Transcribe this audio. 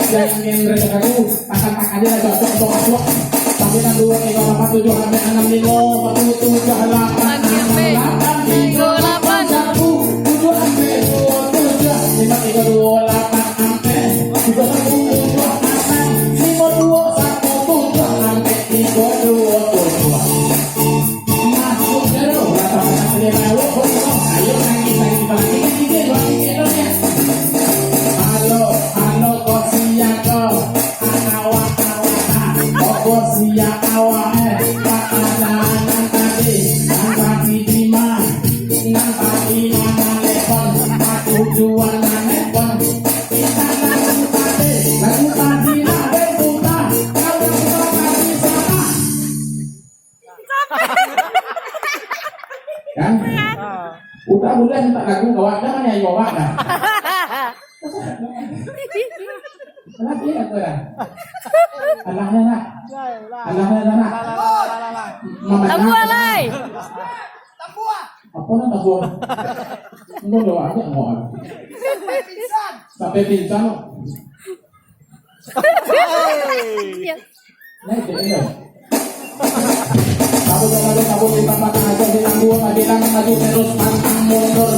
Yang ingin rencana aku akan aja cocok untuk masuk tapi kan 2 3 4 7 sampai 6 5 47 8 3 8 1 7 sampai 27 5 3 2 8 sampai 3 1 2 8 5 2 1 7 sampai 3 2 masuk dulu berapa dia mau ayo nangis lagi siya awae pakadanan tadi nanti dima nanti mangalepon tujuan mangalepon kita lagu tadi na bebuta kalau tadi sama kan udah boleh minta lagu kawan jangan ya bawa dah lagi apa ya Alahnya nak. Tabu alay. Apa nak tabu? Enggak doa aja enggak. Sampai pingsan. Naik deh. Tabu ditambah aja ditambah lagi terus pantang mundur